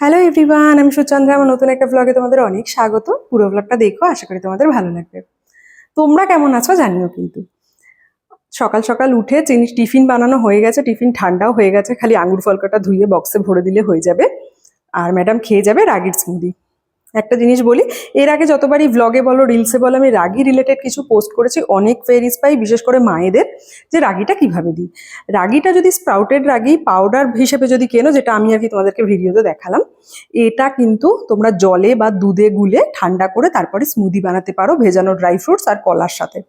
Hello everyone, আমি সুচন্দ্রা। আমার নতুন একটা ব্লগে তোমাদের অনেক স্বাগত। পুরো ব্লগটা দেখো, আশা করি তোমাদের ভালো লাগবে। তোমরা কেমন আছো জানিও কিন্তু। সকাল সকাল উঠে টিফিন বানানো হয়ে গেছে, টিফিন ঠান্ডাও হয়ে গেছে, খালি আঙুর ফলকাটা ধুয়ে বক্সে ভরে দিলে হয়ে যাবে। আর ম্যাডাম খেয়ে যাবে রাগির স্মুদি। একটা জিনিস বলি, এর আগে যতবারই ব্লগে বলো রিলসে বলো আমি রাগি রিলেটেড কিছু পোস্ট করেছি, অনেক কোয়েরিজ পাই, বিশেষ করে মায়েদের, যে রাগিটা কিভাবে দিই। রাগিটা যদি স্প্রাউটেড রাগি পাউডার হিসেবে যদি কেনো, যেটা আমি আর কি তোমাদেরকে ভিডিওতে দেখালাম, এটা কিন্তু তোমরা জলে বা দুধে গুলে ঠান্ডা করে তারপরে স্মুদি বানাতে পারো, ভেজানো ড্রাই ফ্রুটস আর কলার সাথে।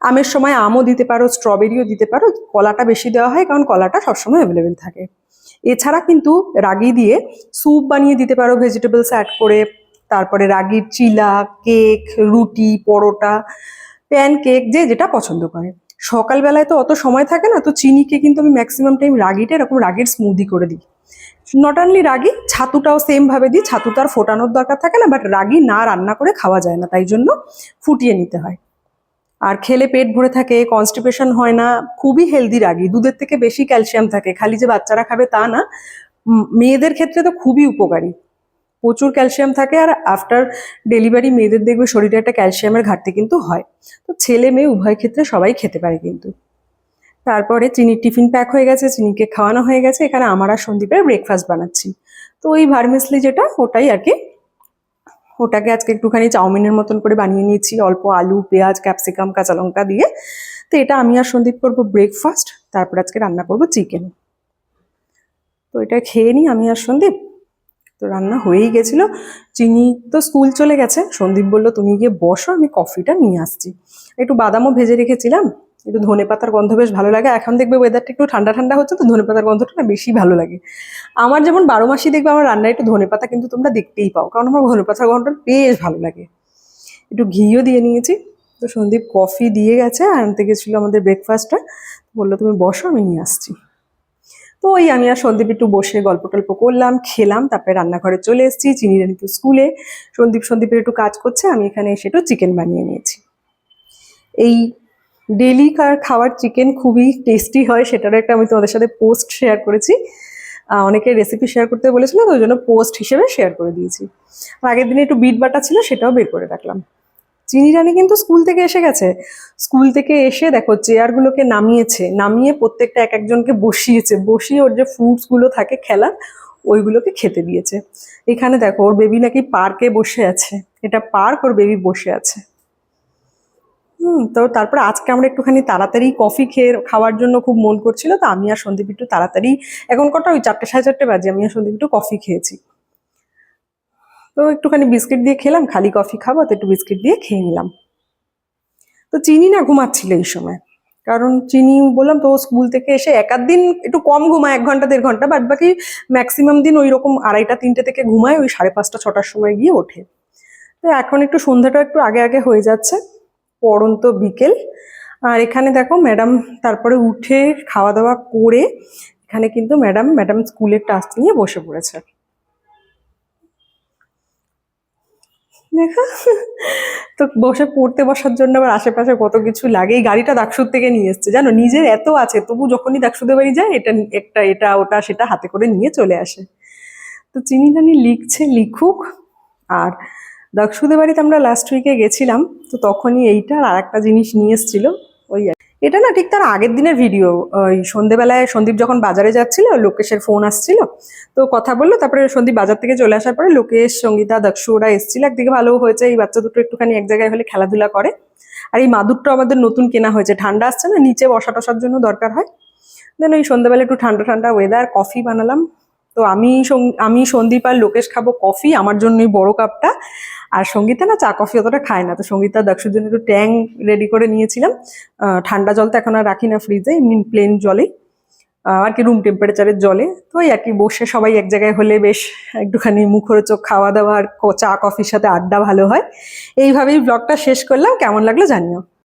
আমের সময় আমও দিতে পারো, স্ট্রবেরিও দিতে পারো, কলাটা বেশি দেওয়া হয় কারণ কলাটা সবসময় অ্যাভেলেবেল থাকে। এছাড়া কিন্তু রাগি দিয়ে স্যুপ বানিয়ে দিতে পারো ভেজিটেবলস অ্যাড করে। তারপরে রাগির চিলা, কেক, রুটি, পরোটা, প্যান কেক, যে যেটা পছন্দ করে। সকালবেলায় তো অত সময় থাকে না, তো চিনিকে কিন্তু আমি ম্যাক্সিমাম টাইম রাগিটা এরকম রাগির স্মুদি করে দিই। নট অনলি রাগি, ছাতুটাও সেম ভাবে দিই। ছাতু তো আর ফোটানোর দরকার থাকে না, বাট রাগি না রান্না করে খাওয়া যায় না, তাই জন্য ফুটিয়ে নিতে হয়। আর খেলে পেট ভরে থাকে, কনস্টিপেশন হয় না, খুবই হেলদি রাগি। দুধের থেকে বেশি ক্যালসিয়াম থাকে, খালি যে বাচ্চারা খাবে তা না, মেয়েদের ক্ষেত্রে তো খুবই উপকারী। প্রচুর ক্যালসিয়াম থাকে। আর আফটার ডেলিভারি মেয়েদের দেখবে শরীরে একটা ক্যালসিয়ামের ঘাটতি কিন্তু হয়। তো ছেলে মেয়ে উভয় ক্ষেত্রে সবাই খেতে পারে কিন্তু। তারপরে চিনির টিফিন প্যাক হয়ে গেছে, চিনিকে খাওয়ানো হয়ে গেছে। এখানে আমার আর সন্দীপের ব্রেকফাস্ট বানাচ্ছি। তো ওই ভার্মিসলি যেটা, ওটাই আর কি। ওটাকে আজকে একটুখানি চাউমিনের মতন করে বানিয়ে নিয়েছি, অল্প আলু, পেঁয়াজ, ক্যাপসিকাম, কাঁচা লঙ্কা দিয়ে। তো এটা আমি আর সন্দীপ করবো ব্রেকফাস্ট। তারপর আজকে রান্না করবো চিকেন। তো এটা খেয়ে নিই আমি আর সন্দীপ। তো রান্না হয়েই গেছিলো। চিনি তো স্কুল চলে গেছে। সন্দীপ বললো তুমি গিয়ে বসো, আমি কফিটা নিয়ে আসছি। একটু বাদামও ভেজে রেখেছিলাম, একটু ধনেপাতার গন্ধ বেশ ভালো লাগে। এখন দেখবে ওয়েদারটা একটু ঠান্ডা ঠান্ডা হচ্ছে, তো ধনেপাতার গন্ধটা না বেশি ভালো লাগে। আমার যেমন 12 মাসই দেখবে আমার রান্নায় একটু ধনেপাতা কিন্তু তোমরা দেখতেই পাও, কারণ আমার ধনেপাতার গন্ধটা বেশ ভালো লাগে। একটু ঘিও দিয়ে নিয়েছি। তো সন্দীপ কফি দিয়ে গেছে, আনতে গেছিলো আমাদের ব্রেকফাস্টটা। বললো তুমি বসো, আমি নিয়ে আসছি। তো ওই আমি আর সন্দীপ একটু বসে গল্প টল্প করলাম, খেলাম, তারপরে রান্নাঘরে চলে এসেছি। চিনির একটু স্কুলে, সন্দীপের একটু কাজ করছে, আমি এখানে এসে একটু চিকেন বানিয়ে নিয়েছি। এই ডেলি খাওয়ার চিকেন খুবই টেস্টি হয়, সেটারও একটা আমি তোমাদের সাথে পোস্ট শেয়ার করেছি। অনেকে রেসিপি শেয়ার করতে বলেছিল, তো ওই জন্য পোস্ট হিসেবে শেয়ার করে দিয়েছি। আগের দিনে একটু বিট বাটা ছিল, সেটাও বের করে রাখলাম। চিনি রানী কিন্তু স্কুল থেকে এসে গেছে। স্কুল থেকে এসে দেখো চেয়ারগুলোকে নামিয়েছে, নামিয়ে প্রত্যেকটা এক একজনকে বসিয়েছে, বসিয়ে ওর যে ফ্রুটসগুলো থাকে খেলার, ওইগুলোকে খেতে দিয়েছে। এখানে দেখো ওর বেবি নাকি পার্কে বসে আছে, এটা পার্ক, ওর বেবি বসে আছে। তো তারপর আজকে আমরা একটুখানি তাড়াতাড়ি কফি খাওয়ার জন্য খুব মন করছিল, তো আমি আর সন্দীপ একটু তাড়াতাড়ি, এখন কটা ওই 4টে সাড়ে 4টে বাজে, আমি আর সন্দীপ একটু কফি খেয়েছি। তো একটুখানি বিস্কিট দিয়ে খেলাম, খালি কফি খাবো তো একটু বিস্কিট দিয়ে খেয়ে নিলাম। তো চিনি না ঘুমাচ্ছিল এই সময়, কারণ চিনি বললাম তো স্কুল থেকে এসে এক আধ দিন একটু কম ঘুমায়, 1 ঘন্টা 1.5 ঘন্টা, বাদ বাকি ম্যাক্সিমাম দিন ওই রকম 2:30 3টে থেকে ঘুমায়, ওই 5:30 6টার সময় গিয়ে ওঠে। তো এখন একটু সন্ধ্যাটা একটু আগে আগে হয়ে যাচ্ছে, পড়ন্ত বিকেল। আর এখানে দেখো ম্যাডাম তারপরে উঠে খাওয়া দাওয়া করে এখানে কিন্তু ম্যাডাম স্কুলের টাস্ক নিয়ে বসে পড়েছে। দেখো, তো বসে পড়তে বসার জন্য আবার আশেপাশে কত কিছু লাগে। এই গাড়িটা দাকসুর থেকে নিয়ে এসছে, জানো, নিজের এত আছে তবু যখনই দাকসুদের বাড়ি যায় এটা ওটা সেটা হাতে করে নিয়ে চলে আসে। তো চিনি রানী লিখছে, লিখুক। আর দাকসুদের বাড়িতে আমরা লাস্ট উইকে গেছিলাম, তো তখনই এইটা আর একটা জিনিস নিয়ে এসেছিল। ওই এটা না ঠিক তার আগের দিনের ভিডিও। ওই সন্ধেবেলায় সন্দীপ যখন বাজারে যাচ্ছিল, লোকেশের ফোন আসছিল, তো কথা বললো। তারপরে সন্দীপ বাজার থেকে চলে আসার পরে লোকেশ, সঙ্গীতা, দক্ষু ওরা এসেছিল। একদিকে ভালো হয়েছে, এই বাচ্চা দুটো একটুখানি এক জায়গায় হলে খেলাধুলা করে। আর এই মাদুরটা আমাদের নতুন কেনা হয়েছে, ঠান্ডা আসছে না, নিচে বসা টসার জন্য দরকার হয়। দেন ওই সন্ধ্যাবেলা একটু ঠান্ডা ঠান্ডা ওয়েদার, কফি বানালাম। তো আমি সন্দীপ আর লোকেশ খাবো কফি, আমার জন্যই বড় কাপটা। আর সঙ্গীতা না চা কফি অতটা খায় না, তো সঙ্গীতা দক্ষর জন্য একটু ট্যাং রেডি করে নিয়েছিলাম। ঠান্ডা জল তো এখন আর রাখি না ফ্রিজে, এমনি প্লেন জলে আর কি, রুম টেম্পারেচারের জলে। তো ওই আর কি বসে সবাই এক জায়গায় হলে বেশ একটুখানি মুখরোচক খাওয়া দাওয়া আর চা কফির সাথে আড্ডা ভালো হয়। এইভাবেই ব্লগটা শেষ করলাম, কেমন লাগলো জানিও।